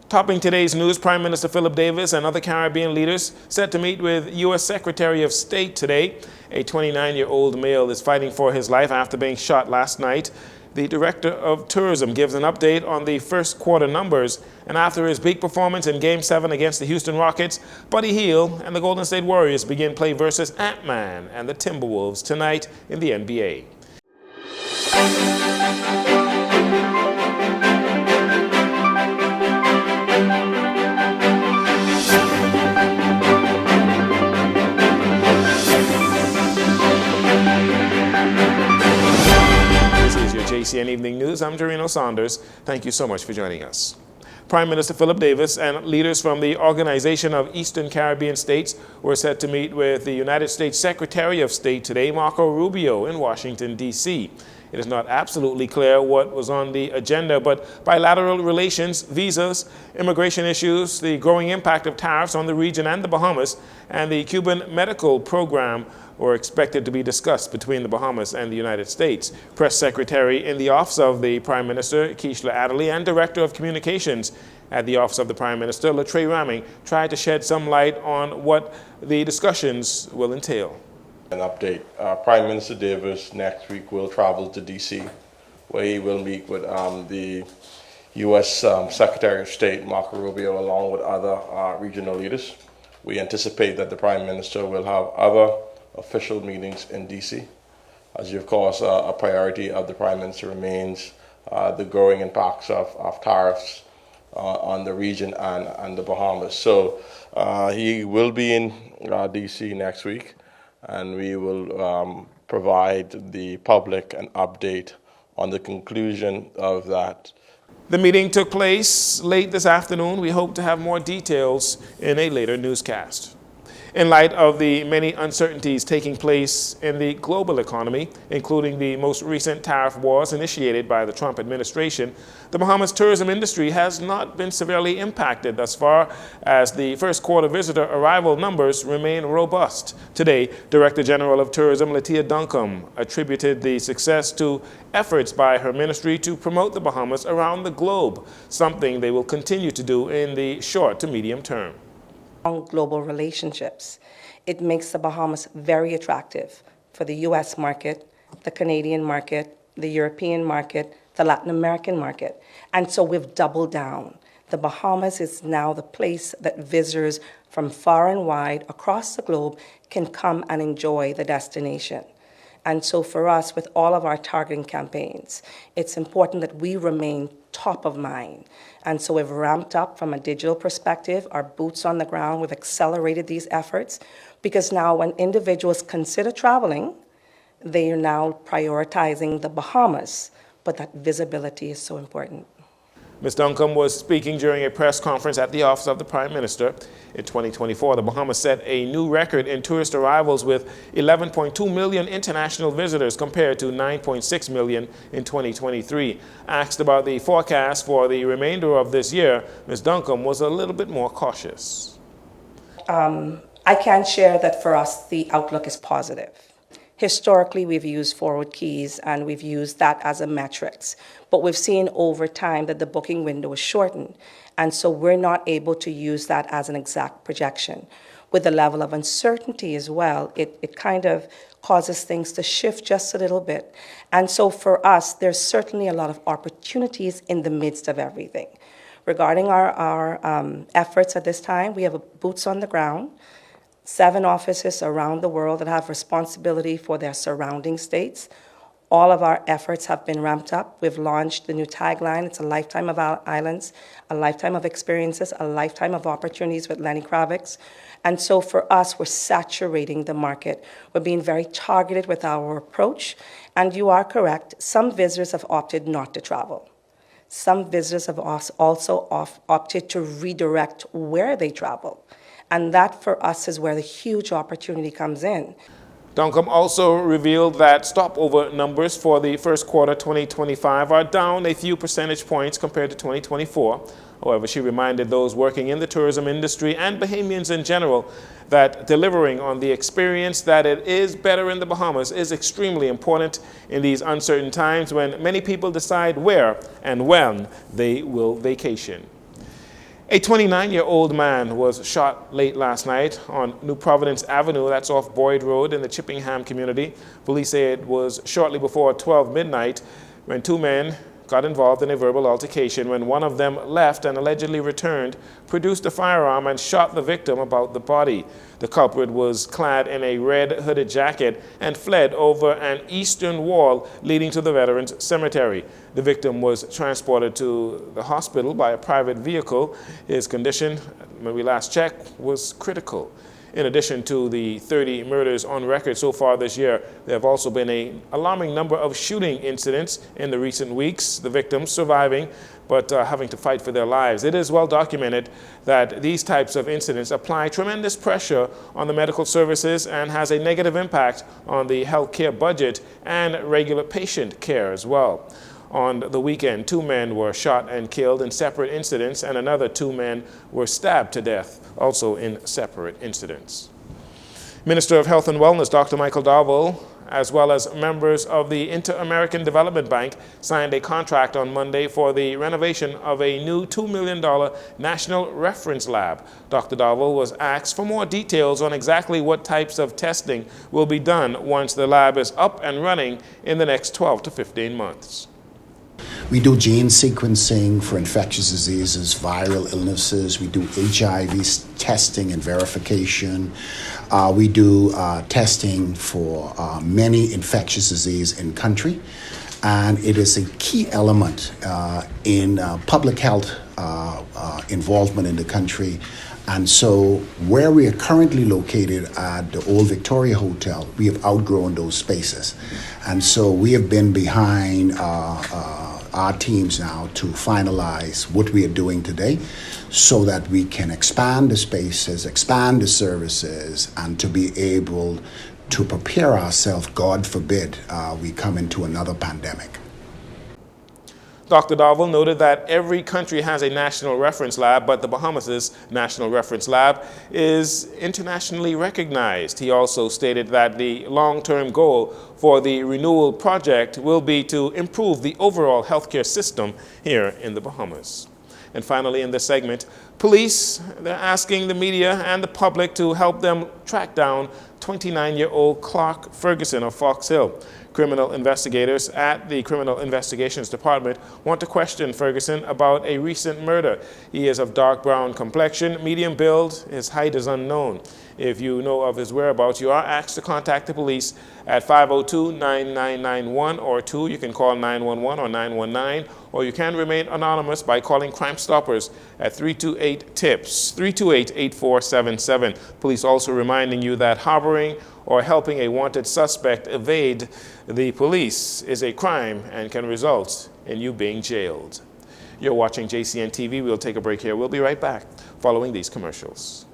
Topping today's news, Prime Minister Philip Davis and other Caribbean leaders set to meet with U.S. Secretary of State today. A 29-year-old male is fighting for his life after being shot last night. The Director of Tourism gives an update on the first quarter numbers. And after his big performance in Game 7 against the Houston Rockets, Buddy Hield and the Golden State Warriors begin play versus Ant-Man and the Timberwolves tonight in the NBA. Jcn Evening News. I'm Jerino Saunders. Thank you so much for joining us. Prime Minister Philip Davis and leaders from the Organization of Eastern Caribbean States were set to meet with the United States Secretary of State today, Marco Rubio, in Washington, D.C. It is not absolutely clear what was on the agenda, but bilateral relations, visas, immigration issues, the growing impact of tariffs on the region and the Bahamas, and the Cuban medical program were expected to be discussed between the Bahamas and the United States. Press Secretary in the Office of the Prime Minister, Keishla Adderley, and Director of Communications at the Office of the Prime Minister, Latrey Raming, tried to shed some light on what the discussions will entail. An update. Prime Minister Davis next week will travel to D.C., where he will meet with the U.S. Secretary of State, Marco Rubio, along with other regional leaders. We anticipate that the Prime Minister will have other official meetings in D.C. As you, of course, a priority of the Prime Minister remains the growing impacts of tariffs on the region and the Bahamas. So he will be in D.C. next week, and we will provide the public an update on the conclusion of that. The meeting took place late this afternoon. We hope to have more details in a later newscast. In light of the many uncertainties taking place in the global economy, including the most recent tariff wars initiated by the Trump administration, the Bahamas tourism industry has not been severely impacted thus far, as the first quarter visitor arrival numbers remain robust. Today, Director General of Tourism Latia Duncombe attributed the success to efforts by her ministry to promote the Bahamas around the globe, something they will continue to do in the short to medium term. Global relationships. It makes the Bahamas very attractive for the U.S. market, the Canadian market, the European market, the Latin American market. And so we've doubled down. The Bahamas is now the place that visitors from far and wide across the globe can come and enjoy the destination. And so for us, with all of our targeting campaigns, it's important that we remain top of mind. And so we've ramped up from a digital perspective, our boots on the ground, we've accelerated these efforts, because now when individuals consider traveling, they are now prioritizing the Bahamas, but that visibility is so important. Ms. Duncombe was speaking during a press conference at the Office of the Prime Minister. In 2024, the Bahamas set a new record in tourist arrivals with 11.2 million international visitors compared to 9.6 million in 2023. Asked about the forecast for the remainder of this year, Ms. Duncombe was a little bit more cautious. I can share that for us, the outlook is positive. Historically, we've used forward keys and we've used that as a metrics, but we've seen over time that the booking window is shortened, and so we're not able to use that as an exact projection. With the level of uncertainty as well, it kind of causes things to shift just a little bit. And so for us, there's certainly a lot of opportunities in the midst of everything. Regarding our efforts at this time, we have boots on the ground, 7 offices around the world that have responsibility for their surrounding states. All of our efforts have been ramped up. We've launched the new tagline, it's a lifetime of islands, a lifetime of experiences, a lifetime of opportunities with Lenny Kravitz. And so for us, we're saturating the market. We're being very targeted with our approach. And you are correct, some visitors have opted not to travel. Some visitors have also opted to redirect where they travel. And that, for us, is where the huge opportunity comes in. Duncombe also revealed that stopover numbers for the first quarter 2025 are down a few percentage points compared to 2024. However, she reminded those working in the tourism industry and Bahamians in general that delivering on the experience that it is better in the Bahamas is extremely important in these uncertain times when many people decide where and when they will vacation. A 29-year-old man was shot late last night on New Providence Avenue, that's off Boyd Road in the Chippingham community. Police say it was shortly before 12 midnight when two men got involved in a verbal altercation when one of them left and allegedly returned, produced a firearm and shot the victim about the body. The culprit was clad in a red hooded jacket and fled over an eastern wall leading to the Veterans Cemetery. The victim was transported to the hospital by a private vehicle. His condition, when we last checked, was critical. In addition to the 30 murders on record so far this year, there have also been an alarming number of shooting incidents in the recent weeks, the victims surviving but having to fight for their lives. It is well documented that these types of incidents apply tremendous pressure on the medical services and has a negative impact on the healthcare budget and regular patient care as well. On the weekend, two men were shot and killed in separate incidents, and another two men were stabbed to death, also in separate incidents. Minister of Health and Wellness, Dr. Michael Darville, as well as members of the Inter-American Development Bank, signed a contract on Monday for the renovation of a new $2 million National Reference Lab. Dr. Darville was asked for more details on exactly what types of testing will be done once the lab is up and running in the next 12 to 15 months. We do gene sequencing for infectious diseases, viral illnesses. We do HIV testing and verification. We do testing for many infectious diseases in country. And it is a key element in public health involvement in the country. And so where we are currently located at the old Victoria Hotel, we have outgrown those spaces. And so we have been behind our teams now to finalize what we are doing today so that we can expand the spaces, expand the services, and to be able to prepare ourselves, God forbid, we come into another pandemic. Dr. Darville noted that every country has a national reference lab, but the Bahamas' national reference lab is internationally recognized. He also stated that the long-term goal for the renewal project will be to improve the overall healthcare system here in the Bahamas. And finally, in this segment, police, they're asking the media and the public to help them track down 29-year-old Clark Ferguson of Fox Hill. Criminal investigators at the Criminal Investigations Department want to question Ferguson about a recent murder. He is of dark brown complexion, medium build, his height is unknown. If you know of his whereabouts, you are asked to contact the police at 502-9991 or 2. You can call 911 or 919, or you can remain anonymous by calling Crime Stoppers at 328-TIPS, 328-8477. Police also reminding you that harboring or helping a wanted suspect evade the police is a crime and can result in you being jailed. You're watching JCN TV. We'll take a break here. We'll be right back following these commercials.